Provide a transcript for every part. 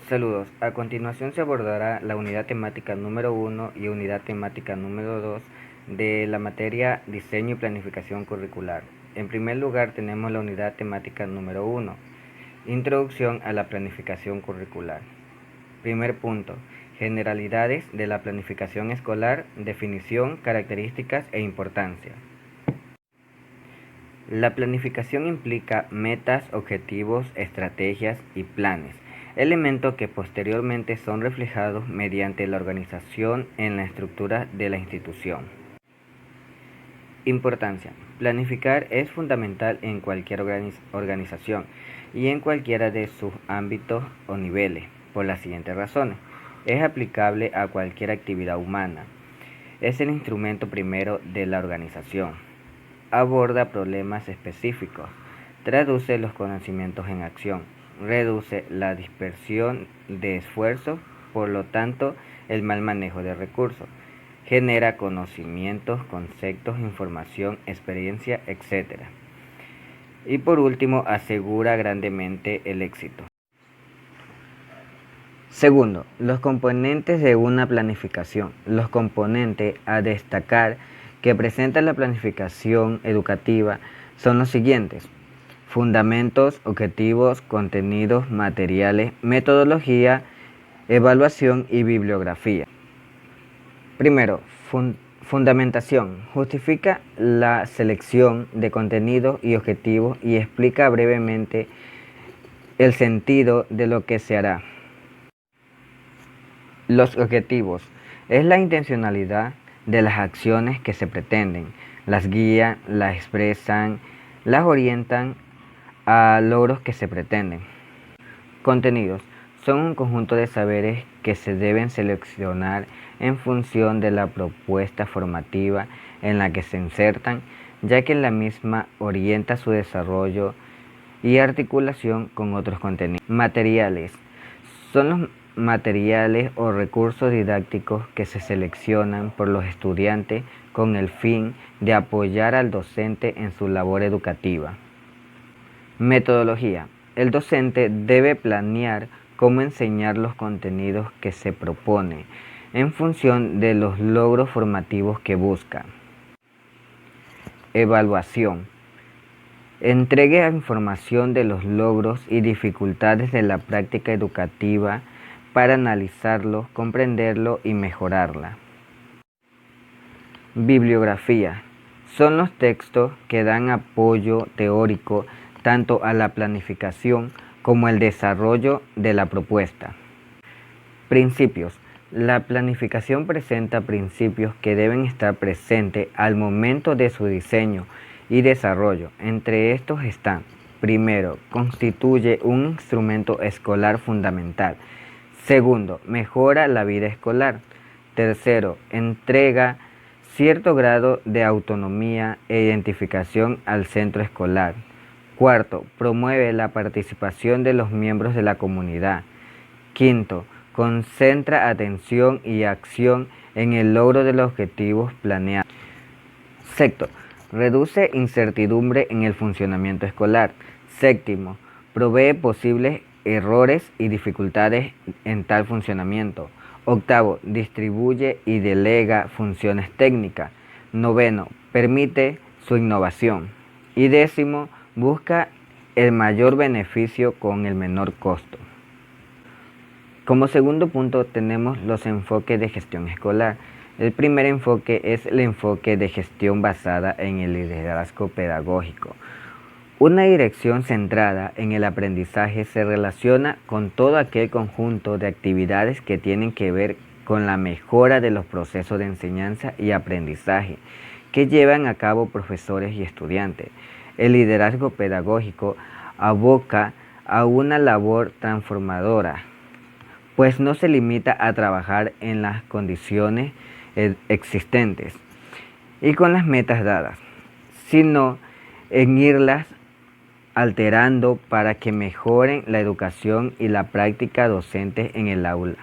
Saludos. A continuación se abordará la unidad temática número 1 y unidad temática número 2 de la materia Diseño y Planificación Curricular. En primer lugar tenemos la unidad temática número 1, Introducción a la Planificación Curricular. Primer punto, generalidades de la planificación escolar, definición, características e importancia. La planificación implica metas, objetivos, estrategias y planes, elementos que posteriormente son reflejados mediante la organización en la estructura de la institución. Importancia. Planificar es fundamental en cualquier organización y en cualquiera de sus ámbitos o niveles, por las siguientes razones. Es aplicable a cualquier actividad humana. Es el instrumento primero de la organización. Aborda problemas específicos. Traduce los conocimientos en acción. Reduce la dispersión de esfuerzos, por lo tanto, el mal manejo de recursos. Genera conocimientos, conceptos, información, experiencia, etc. Y por último, asegura grandemente el éxito. Segundo, los componentes de una planificación. Los componentes a destacar que presenta la planificación educativa son los siguientes: fundamentos, objetivos, contenidos, materiales, metodología, evaluación y bibliografía. Primero, fundamentación. Justifica la selección de contenidos y objetivos y explica brevemente el sentido de lo que se hará. Los objetivos. Es la intencionalidad de las acciones que se pretenden. Las guían, las expresan, las orientan a logros que se pretenden. Contenidos. Son un conjunto de saberes que se deben seleccionar en función de la propuesta formativa en la que se insertan, ya que la misma orienta su desarrollo y articulación con otros contenidos. Materiales. Son los materiales o recursos didácticos que se seleccionan por los estudiantes con el fin de apoyar al docente en su labor educativa. Metodología. El docente debe planear cómo enseñar los contenidos que se propone en función de los logros formativos que busca. Evaluación. Entregue información de los logros y dificultades de la práctica educativa para analizarlo, comprenderlo y mejorarla. Bibliografía. Son los textos que dan apoyo teórico tanto a la planificación como al desarrollo de la propuesta. Principios. La planificación presenta principios que deben estar presentes al momento de su diseño y desarrollo. Entre estos están: primero, constituye un instrumento escolar fundamental. Segundo, mejora la vida escolar. Tercero, entrega cierto grado de autonomía e identificación al centro escolar. Cuarto, promueve la participación de los miembros de la comunidad. Quinto, concentra atención y acción en el logro de los objetivos planeados. Sexto, reduce incertidumbre en el funcionamiento escolar. Séptimo, provee posibles errores y dificultades en tal funcionamiento. Octavo, distribuye y delega funciones técnicas. Noveno, permite su innovación. Y décimo, busca el mayor beneficio con el menor costo. Como segundo punto tenemos los enfoques de gestión escolar. El primer enfoque es el enfoque de gestión basada en el liderazgo pedagógico. Una dirección centrada en el aprendizaje se relaciona con todo aquel conjunto de actividades que tienen que ver con la mejora de los procesos de enseñanza y aprendizaje que llevan a cabo profesores y estudiantes. El liderazgo pedagógico aboca a una labor transformadora, pues no se limita a trabajar en las condiciones existentes y con las metas dadas, sino en irlas alterando para que mejoren la educación y la práctica docente en el aula.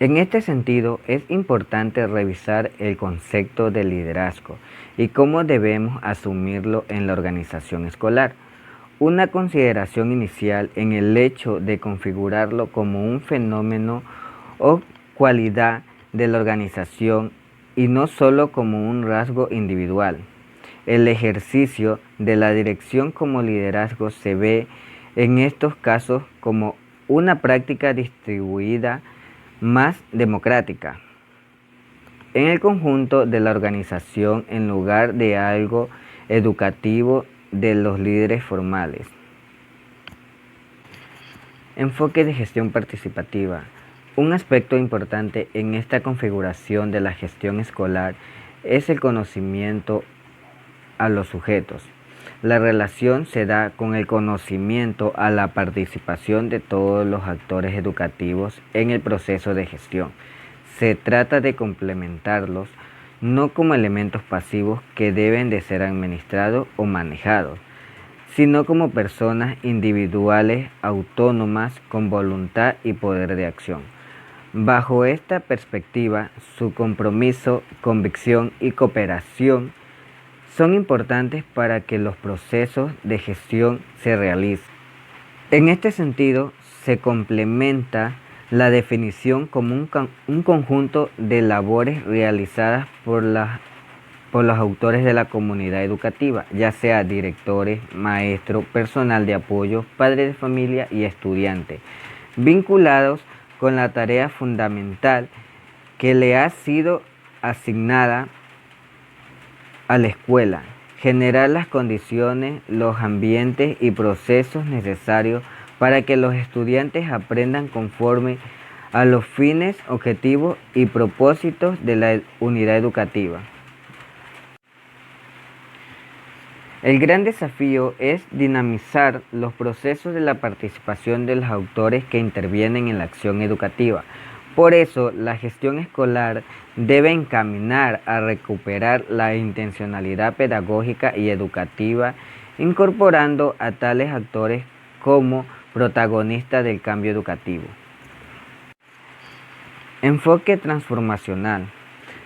En este sentido, es importante revisar el concepto de liderazgo y cómo debemos asumirlo en la organización escolar. una consideración inicial en el hecho de configurarlo como un fenómeno o cualidad de la organización y no solo como un rasgo individual. El ejercicio de la dirección como liderazgo se ve en estos casos como una práctica distribuida más democrática en el conjunto de la organización en lugar de algo educativo de los líderes formales. Enfoque de gestión participativa. Un aspecto importante en esta configuración de la gestión escolar es el conocimiento a los sujetos. La relación se da con el conocimiento a la participación de todos los actores educativos en el proceso de gestión. Se trata de complementarlos no como elementos pasivos que deben de ser administrados o manejados, sino como personas individuales autónomas con voluntad y poder de acción. Bajo esta perspectiva, su compromiso, convicción y cooperación son importantes para que los procesos de gestión se realicen. En este sentido, se complementa la definición como un conjunto de labores realizadas por los autores de la comunidad educativa, ya sea directores, maestros, personal de apoyo, padres de familia y estudiantes, vinculados con la tarea fundamental que le ha sido asignada a la escuela: generar las condiciones, los ambientes y procesos necesarios para que los estudiantes aprendan conforme a los fines, objetivos y propósitos de la unidad educativa. El gran desafío es dinamizar los procesos de la participación de los autores que intervienen en la acción educativa. Por eso, la gestión escolar debe encaminar a recuperar la intencionalidad pedagógica y educativa, incorporando a tales actores como protagonistas del cambio educativo. Enfoque transformacional.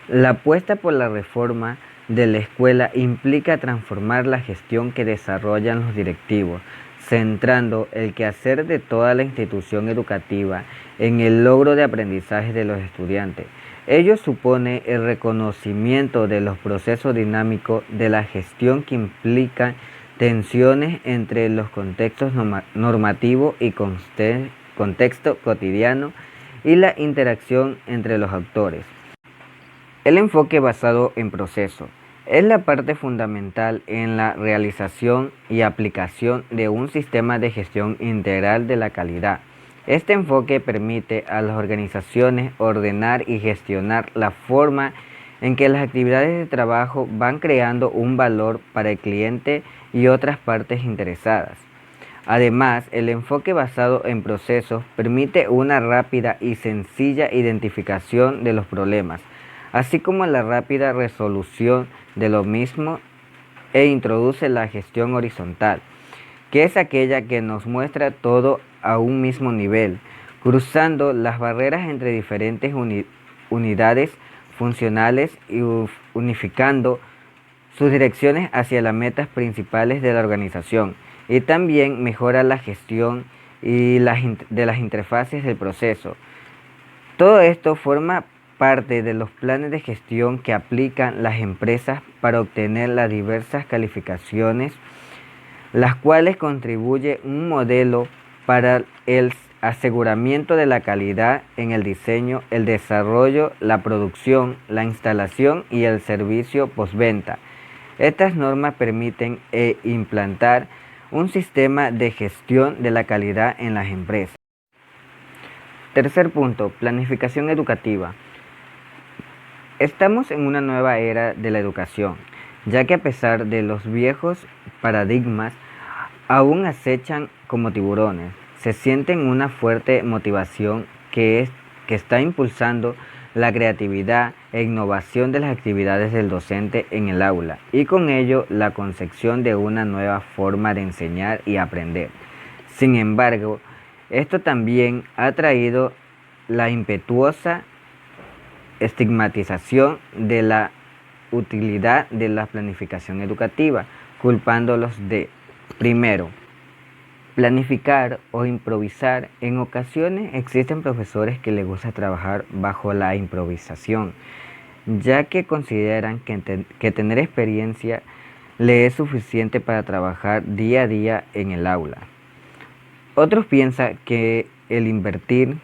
La apuesta por la reforma de la escuela implica transformar la gestión que desarrollan los directivos, centrando el quehacer de toda la institución educativa en el logro de aprendizaje de los estudiantes. Ello supone el reconocimiento de los procesos dinámicos de la gestión que implican tensiones entre los contextos normativos y contexto cotidiano y la interacción entre los actores. El enfoque basado en procesos es la parte fundamental en la realización y aplicación de un sistema de gestión integral de la calidad. Este enfoque permite a las organizaciones ordenar y gestionar la forma en que las actividades de trabajo van creando un valor para el cliente y otras partes interesadas. Además, el enfoque basado en procesos permite una rápida y sencilla identificación de los problemas, así como la rápida resolución de lo mismo, e introduce la gestión horizontal, que es aquella que nos muestra todo a un mismo nivel, cruzando las barreras entre diferentes unidades funcionales y unificando sus direcciones hacia las metas principales de la organización, y también mejora la gestión y de las interfaces del proceso. Todo esto forma parte de los planes de gestión que aplican las empresas para obtener las diversas calificaciones, las cuales contribuyen un modelo para el aseguramiento de la calidad en el diseño, el desarrollo, la producción, la instalación y el servicio postventa. Estas normas permiten implantar un sistema de gestión de la calidad en las empresas. Tercer punto, planificación educativa. Estamos en una nueva era de la educación, ya que a pesar de los viejos paradigmas, aún acechan como tiburones. Se sienten una fuerte motivación que está impulsando la creatividad e innovación de las actividades del docente en el aula, y con ello la concepción de una nueva forma de enseñar y aprender. Sin embargo, esto también ha traído la impetuosa estigmatización de la utilidad de la planificación educativa, culpándolos de, primero, Planificar o improvisar. En ocasiones existen profesores que les gusta trabajar bajo la improvisación, ya que consideran que tener experiencia le es suficiente para trabajar día a día en el aula. Otros piensan que el invertir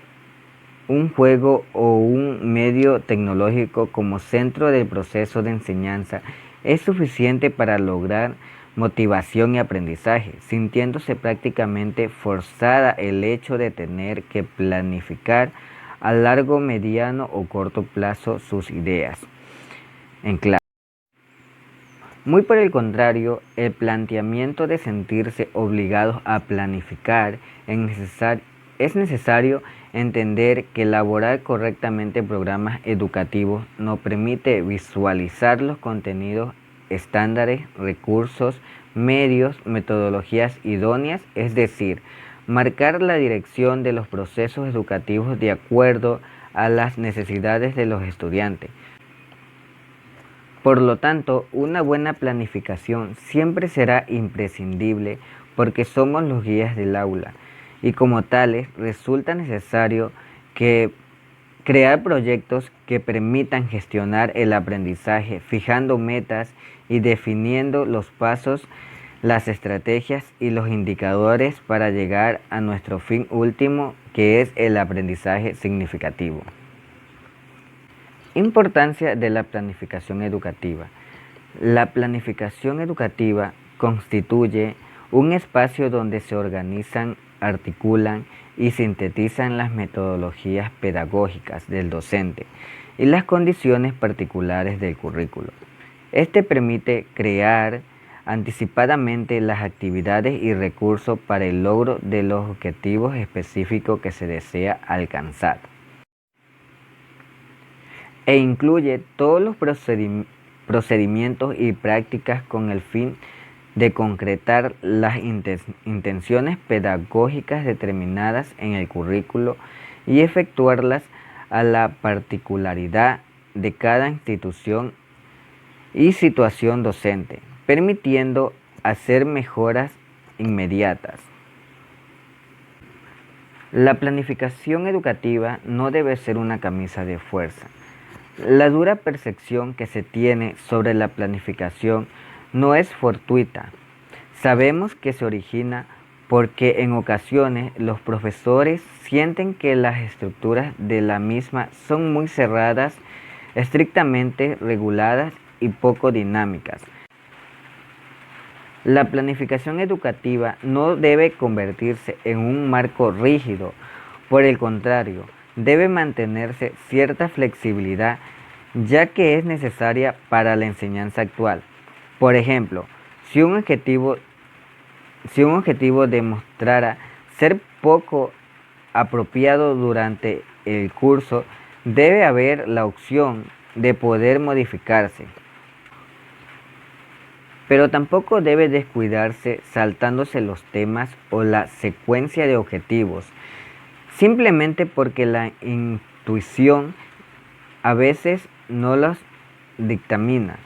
un juego o un medio tecnológico como centro del proceso de enseñanza es suficiente para lograr motivación y aprendizaje, sintiéndose prácticamente forzada el hecho de tener que planificar a largo, mediano o corto plazo sus ideas en clase. Muy por el contrario, el planteamiento de sentirse obligados a planificar es necesario entender que elaborar correctamente programas educativos nos permite visualizar los contenidos, estándares, recursos, medios, metodologías idóneas, es decir, marcar la dirección de los procesos educativos de acuerdo a las necesidades de los estudiantes. Por lo tanto, una buena planificación siempre será imprescindible porque somos los guías del aula y como tales resulta necesario que crear proyectos que permitan gestionar el aprendizaje, fijando metas y definiendo los pasos, las estrategias y los indicadores para llegar a nuestro fin último, que es el aprendizaje significativo. Importancia de la planificación educativa. La planificación educativa constituye un espacio donde se organizan, articulan y sintetizan las metodologías pedagógicas del docente y las condiciones particulares del currículo. Este permite crear anticipadamente las actividades y recursos para el logro de los objetivos específicos que se desea alcanzar, e incluye todos los procedimientos y prácticas con el fin de concretar las intenciones pedagógicas determinadas en el currículo y efectuarlas a la particularidad de cada institución y situación docente, permitiendo hacer mejoras inmediatas. La planificación educativa no debe ser una camisa de fuerza. La dura percepción que se tiene sobre la planificación no es fortuita. Sabemos que se origina porque en ocasiones los profesores sienten que las estructuras de la misma son muy cerradas, estrictamente reguladas y poco dinámicas. La planificación educativa no debe convertirse en un marco rígido, por el contrario, debe mantenerse cierta flexibilidad, ya que es necesaria para la enseñanza actual. Por ejemplo, si un objetivo demostrara ser poco apropiado durante el curso, debe haber la opción de poder modificarse. Pero tampoco debe descuidarse saltándose los temas o la secuencia de objetivos, simplemente porque la intuición a veces no los dictamina.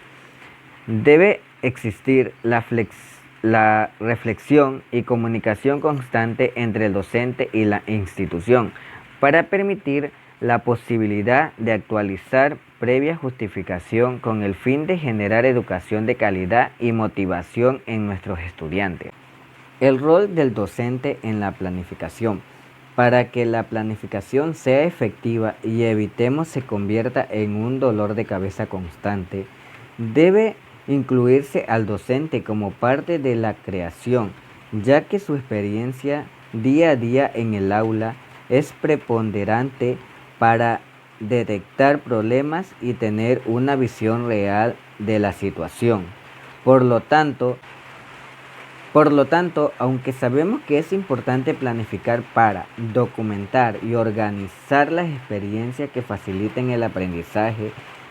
Debe existir la reflexión y comunicación constante entre el docente y la institución para permitir la posibilidad de actualizar previa justificación con el fin de generar educación de calidad y motivación en nuestros estudiantes. El rol del docente en la planificación. Para que la planificación sea efectiva y evitemos se convierta en un dolor de cabeza constante, debe incluirse al docente como parte de la creación, ya que su experiencia día a día en el aula es preponderante para detectar problemas y tener una visión real de la situación. Por lo tanto, aunque sabemos que es importante planificar para documentar y organizar las experiencias que faciliten el aprendizaje,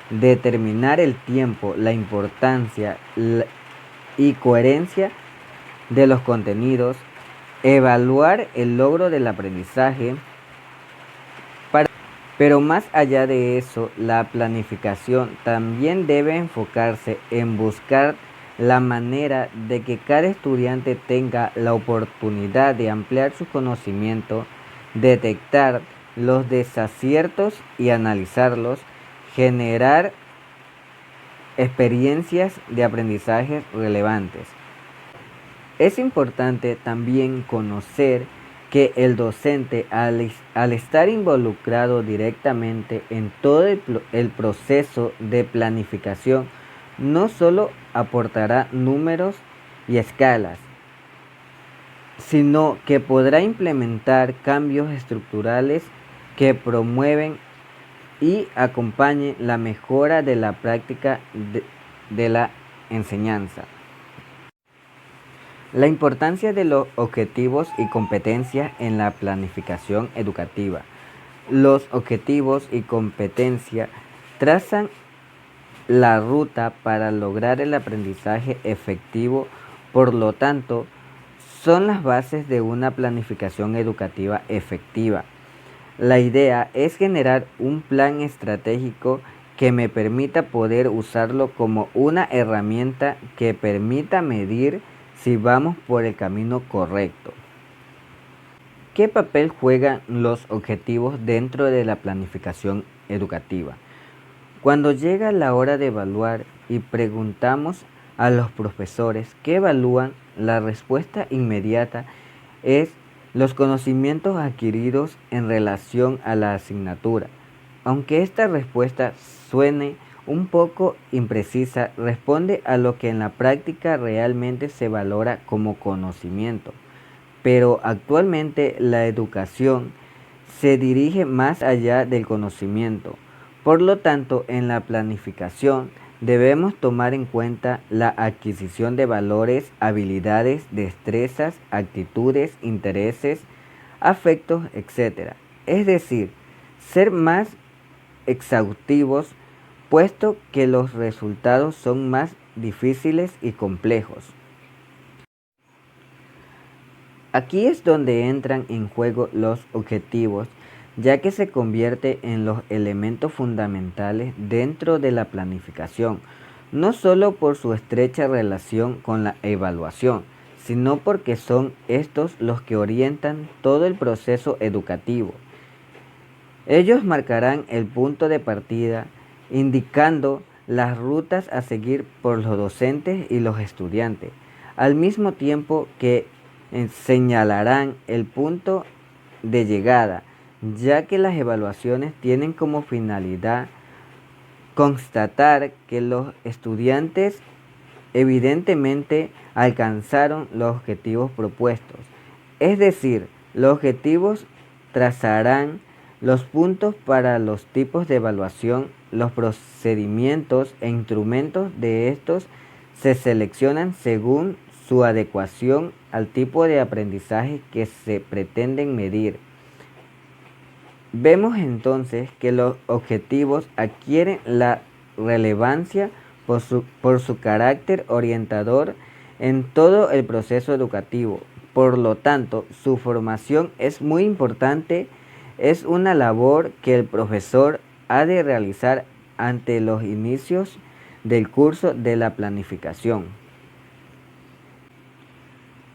determinar el tiempo, la importancia y coherencia de los contenidos, evaluar el logro del aprendizaje, pero más allá de eso, la planificación también debe enfocarse en buscar la manera de que cada estudiante tenga la oportunidad de ampliar su conocimiento, detectar los desaciertos y analizarlos, generar experiencias de aprendizaje relevantes. Es importante también conocer que el docente, al estar involucrado directamente en todo el proceso de planificación, no solo aportará números y escalas, sino que podrá implementar cambios estructurales que promueven y acompañen la mejora de la práctica de la enseñanza. La importancia de los objetivos y competencias en la planificación educativa. Los objetivos y competencias trazan la ruta para lograr el aprendizaje efectivo, por lo tanto, son las bases de una planificación educativa efectiva. La idea es generar un plan estratégico que me permita poder usarlo como una herramienta que permita medir si vamos por el camino correcto. ¿Qué papel juegan los objetivos dentro de la planificación educativa? Cuando llega la hora de evaluar y preguntamos a los profesores qué evalúan, la respuesta inmediata es los conocimientos adquiridos en relación a la asignatura. Aunque esta respuesta suene un poco imprecisa, responde a lo que en la práctica realmente se valora como conocimiento. Pero actualmente la educación se dirige más allá del conocimiento. Por lo tanto, en la planificación debemos tomar en cuenta la adquisición de valores, habilidades, destrezas, actitudes, intereses, afectos, etc. Es decir, ser más exhaustivos, puesto que los resultados son más difíciles y complejos. Aquí es donde entran en juego los objetivos, ya que se convierte en los elementos fundamentales dentro de la planificación, no solo por su estrecha relación con la evaluación, sino porque son estos los que orientan todo el proceso educativo. Ellos marcarán el punto de partida, indicando las rutas a seguir por los docentes y los estudiantes, al mismo tiempo que señalarán el punto de llegada, ya que las evaluaciones tienen como finalidad constatar que los estudiantes evidentemente alcanzaron los objetivos propuestos. Es decir, los objetivos trazarán los puntos para los tipos de evaluación, los procedimientos e instrumentos de estos se seleccionan según su adecuación al tipo de aprendizaje que se pretenden medir. Vemos entonces que los objetivos adquieren la relevancia por su carácter orientador en todo el proceso educativo. Por lo tanto, su formación es muy importante. Es una labor que el profesor ha de realizar ante los inicios del curso de la planificación.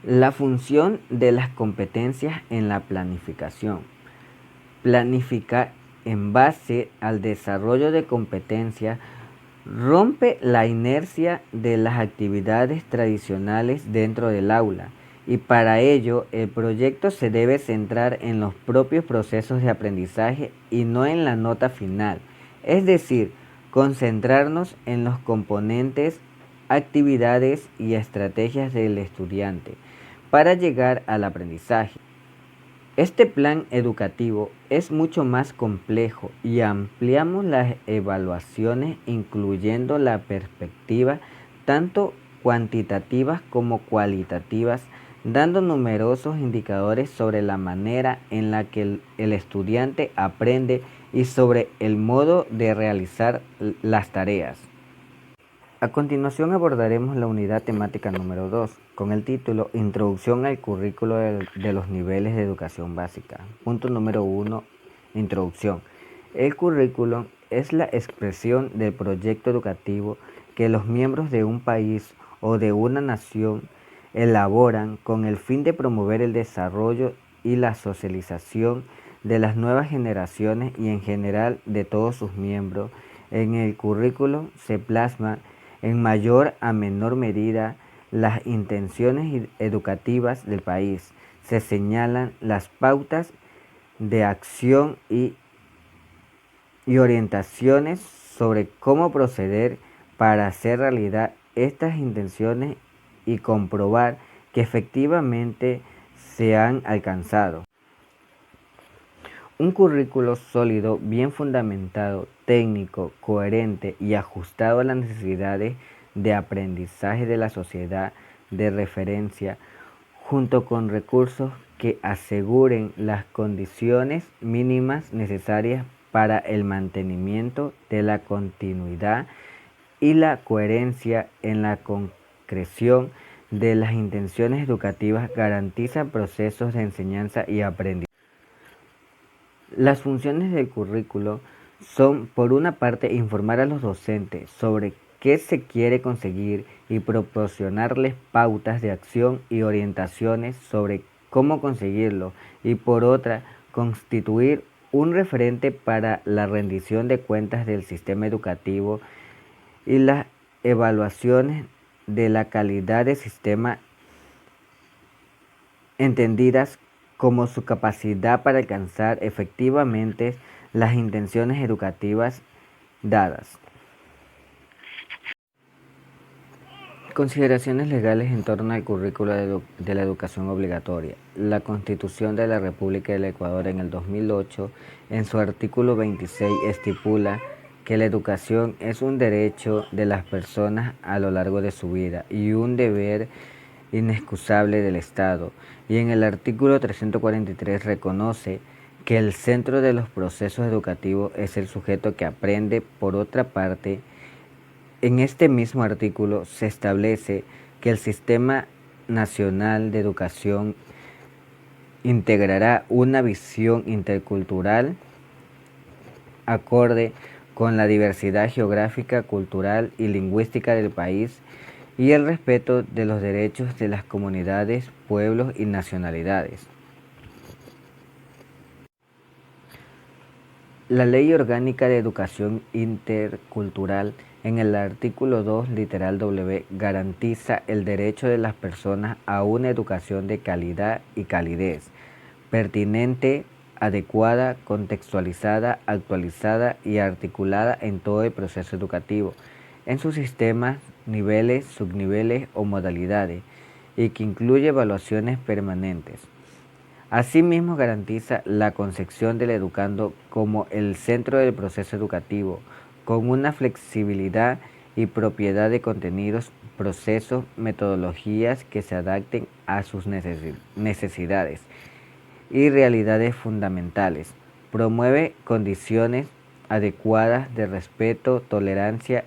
La función de las competencias en la planificación. Planificar en base al desarrollo de competencias rompe la inercia de las actividades tradicionales dentro del aula, y para ello el proyecto se debe centrar en los propios procesos de aprendizaje y no en la nota final, es decir, concentrarnos en los componentes, actividades y estrategias del estudiante para llegar al aprendizaje. Este plan educativo es mucho más complejo y ampliamos las evaluaciones incluyendo la perspectiva tanto cuantitativas como cualitativas, dando numerosos indicadores sobre la manera en la que el estudiante aprende y sobre el modo de realizar las tareas. A continuación abordaremos la unidad temática número 2, con el título Introducción al currículo de los niveles de educación básica. Punto número 1, Introducción. El currículum es la expresión del proyecto educativo que los miembros de un país o de una nación elaboran con el fin de promover el desarrollo y la socialización de las nuevas generaciones y en general de todos sus miembros. En el currículo se plasma en mayor a menor medida las intenciones educativas del país. Se señalan las pautas de acción y orientaciones sobre cómo proceder para hacer realidad estas intenciones y comprobar que efectivamente se han alcanzado. Un currículo sólido, bien fundamentado, técnico, coherente y ajustado a las necesidades de aprendizaje de la sociedad de referencia, junto con recursos que aseguren las condiciones mínimas necesarias para el mantenimiento de la continuidad y la coherencia en la concreción de las intenciones educativas, garantizan procesos de enseñanza y aprendizaje. Las funciones del currículo son, por una parte, informar a los docentes sobre qué se quiere conseguir y proporcionarles pautas de acción y orientaciones sobre cómo conseguirlo, y por otra, constituir un referente para la rendición de cuentas del sistema educativo y las evaluaciones de la calidad del sistema entendidas como su capacidad para alcanzar efectivamente las intenciones educativas dadas. Consideraciones legales en torno al currículo de la educación obligatoria. La Constitución de la República del Ecuador en el 2008, en su artículo 26, estipula que la educación es un derecho de las personas a lo largo de su vida y un deber inexcusable del Estado, y en el artículo 343 reconoce que el centro de los procesos educativos es el sujeto que aprende. Por otra parte, en este mismo artículo se establece que el Sistema Nacional de Educación integrará una visión intercultural acorde con la diversidad geográfica, cultural y lingüística del país y el respeto de los derechos de las comunidades, pueblos y nacionalidades. La Ley Orgánica de Educación Intercultural, en el artículo 2, literal W, garantiza el derecho de las personas a una educación de calidad y calidez, pertinente, adecuada, contextualizada, actualizada y articulada en todo el proceso educativo, en sus sistemas, niveles, subniveles o modalidades, y que incluye evaluaciones permanentes. Asimismo, garantiza la concepción del educando como el centro del proceso educativo, con una flexibilidad y propiedad de contenidos, procesos, metodologías que se adapten a sus necesidades y realidades fundamentales. Promueve condiciones adecuadas de respeto, tolerancia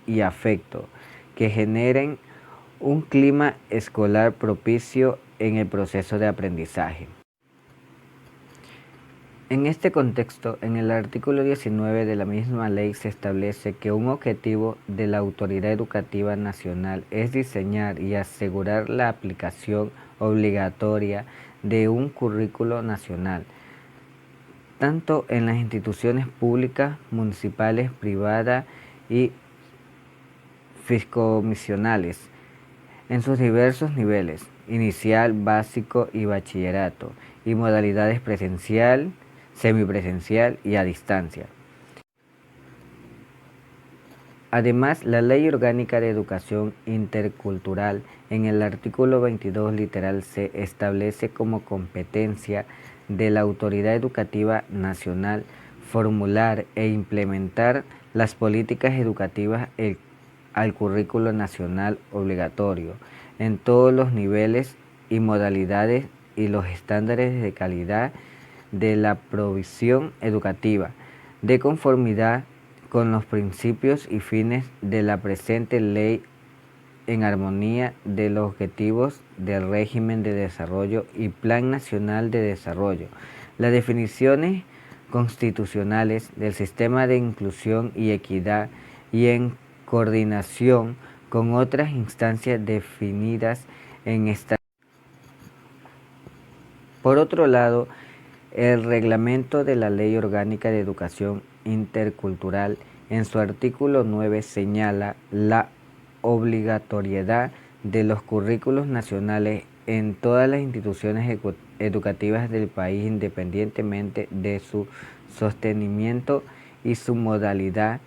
y afecto que generen un clima escolar propicio en el proceso de aprendizaje. En este contexto, en el artículo 19 de la misma ley se establece que un objetivo de la Autoridad Educativa Nacional es diseñar y asegurar la aplicación obligatoria de un currículo nacional, tanto en las instituciones públicas, municipales, privadas y fiscomisionales, en sus diversos niveles, inicial, básico y bachillerato, y modalidades presencial, semipresencial y a distancia. Además, la Ley Orgánica de Educación Intercultural, en el artículo 22, literal C, establece como competencia de la Autoridad Educativa Nacional formular e implementar las políticas educativas al currículo nacional obligatorio en todos los niveles y modalidades y los estándares de calidad de la provisión educativa, de conformidad con los principios y fines de la presente ley, en armonía de los objetivos del régimen de desarrollo y Plan Nacional de Desarrollo, las definiciones constitucionales del sistema de inclusión y equidad, y en coordinación con otras instancias definidas en esta. Por otro lado, el reglamento de la Ley Orgánica de Educación Intercultural en su artículo 9 señala la obligatoriedad de los currículos nacionales en todas las instituciones educativas del país, independientemente de su sostenimiento y su modalidad.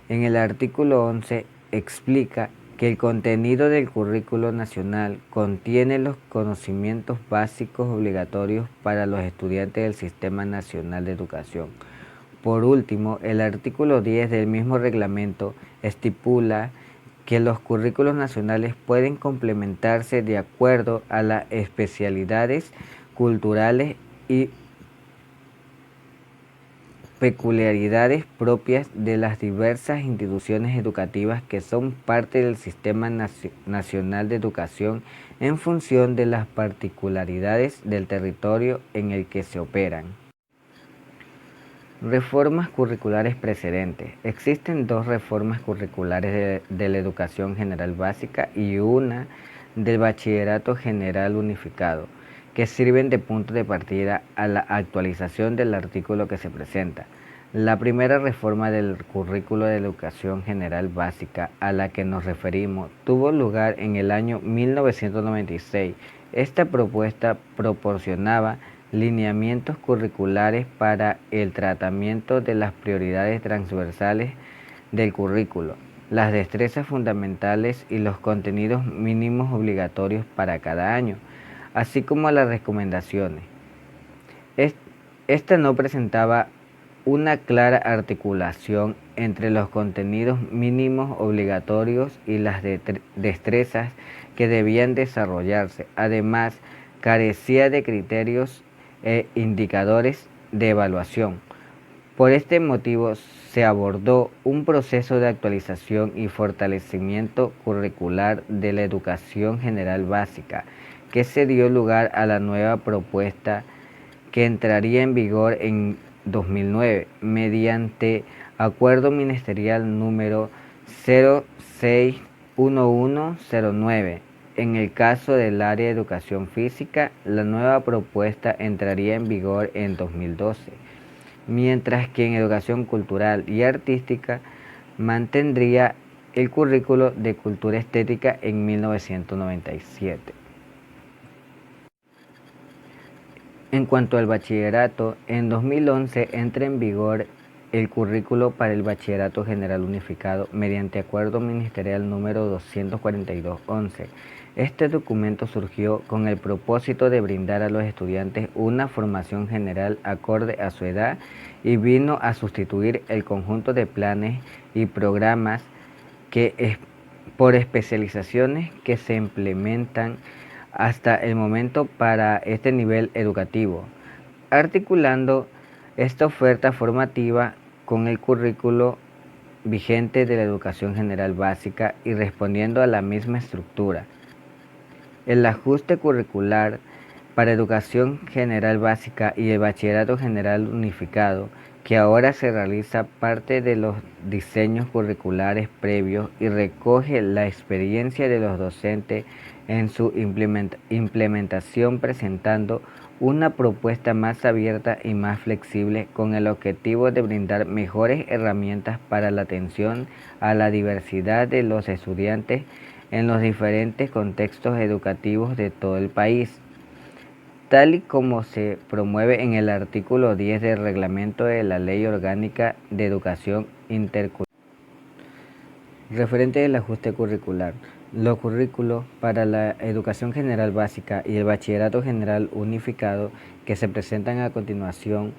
En el artículo 11 explica que el contenido del currículo nacional contiene los conocimientos básicos obligatorios para los estudiantes del Sistema Nacional de Educación. Por último, el artículo 10 del mismo reglamento estipula que los currículos nacionales pueden complementarse de acuerdo a las especialidades culturales y peculiaridades propias de las diversas instituciones educativas que son parte del Sistema Nacional de Educación en función de las particularidades del territorio en el que se operan. Reformas curriculares precedentes. Existen dos reformas curriculares de la educación general básica y una del bachillerato general unificado, que sirven de punto de partida a la actualización del artículo que se presenta. La primera reforma del currículo de educación general básica a la que nos referimos tuvo lugar en el año 1996. Esta propuesta proporcionaba lineamientos curriculares para el tratamiento de las prioridades transversales del currículo, las destrezas fundamentales y los contenidos mínimos obligatorios para cada año, así como las recomendaciones. Esta no presentaba una clara articulación entre los contenidos mínimos obligatorios y las destrezas que debían desarrollarse. Además, carecía de criterios e indicadores de evaluación. Por este motivo, se abordó un proceso de actualización y fortalecimiento curricular de la educación general básica, que se dio lugar a la nueva propuesta que entraría en vigor en 2009 mediante Acuerdo Ministerial número 061109. En el caso del área de educación física, la nueva propuesta entraría en vigor en 2012, mientras que en educación cultural y artística mantendría el currículo de cultura estética en 1997. En cuanto al bachillerato, en 2011 entra en vigor el currículo para el bachillerato general unificado mediante Acuerdo Ministerial número 24211. Este documento surgió con el propósito de brindar a los estudiantes una formación general acorde a su edad y vino a sustituir el conjunto de planes y programas por especializaciones que se implementan hasta el momento para este nivel educativo, articulando esta oferta formativa con el currículo vigente de la educación general básica y respondiendo a la misma estructura. El ajuste curricular para educación general básica y el bachillerato general unificado, que ahora se realiza parte de los diseños curriculares previos y recoge la experiencia de los docentes en su implementación, presentando una propuesta más abierta y más flexible con el objetivo de brindar mejores herramientas para la atención a la diversidad de los estudiantes en los diferentes contextos educativos de todo el país, tal y como se promueve en el artículo 10 del reglamento de la Ley Orgánica de Educación Intercultural. Referente al ajuste curricular, los currículos para la educación general básica y el bachillerato general unificado que se presentan a continuación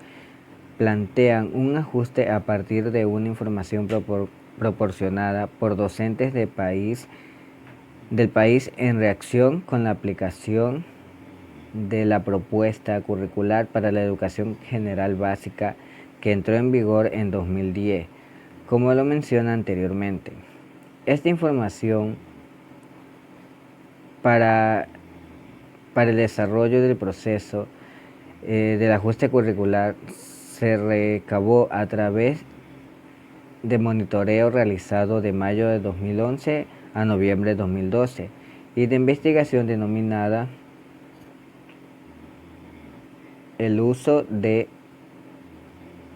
plantean un ajuste a partir de una información proporcionada por docentes del país en reacción con la aplicación de la propuesta curricular para la educación general básica que entró en vigor en 2010, como lo menciona anteriormente. Esta información para el desarrollo del proceso del ajuste curricular se recabó a través de monitoreo realizado de mayo de 2011 a noviembre de 2012 y de investigación denominada el uso de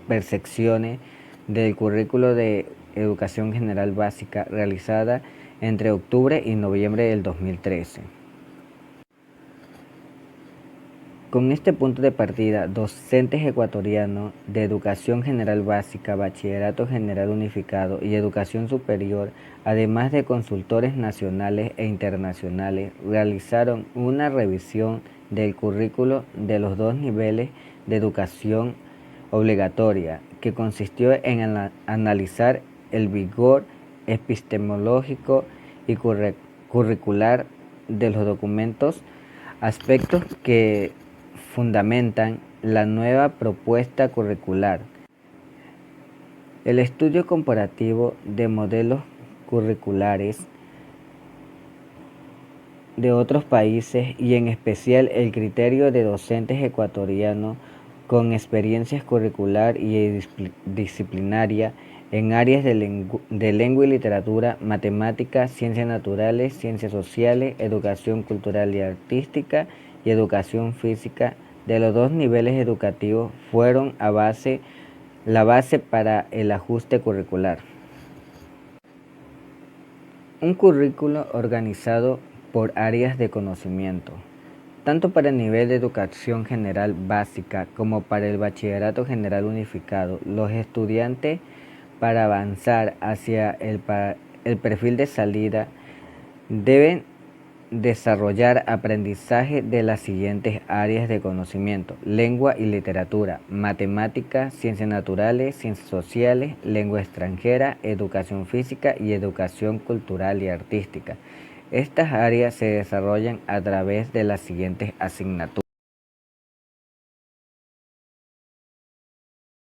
percepciones del currículo de Educación General Básica realizada entre octubre y noviembre del 2013. Con este punto de partida, docentes ecuatorianos de Educación General Básica, Bachillerato General Unificado y Educación Superior, además de consultores nacionales e internacionales, realizaron una revisión del currículo de los dos niveles de educación obligatoria, que consistió en analizar el vigor epistemológico y curricular de los documentos, aspectos que fundamentan la nueva propuesta curricular. El estudio comparativo de modelos curriculares de otros países y en especial el criterio de docentes ecuatorianos con experiencia curricular y disciplinaria en áreas de lengua y literatura, matemáticas, ciencias naturales, ciencias sociales, educación cultural y artística y educación física de los dos niveles educativos fueron la base para el ajuste curricular. Un currículo organizado por áreas de conocimiento, tanto para el nivel de educación general básica como para el bachillerato general unificado. Los estudiantes, para avanzar hacia el perfil de salida, deben desarrollar aprendizaje de las siguientes áreas de conocimiento: lengua y literatura, matemáticas, ciencias naturales, ciencias sociales, lengua extranjera, educación física y educación cultural y artística. Estas áreas se desarrollan a través de las siguientes asignaturas.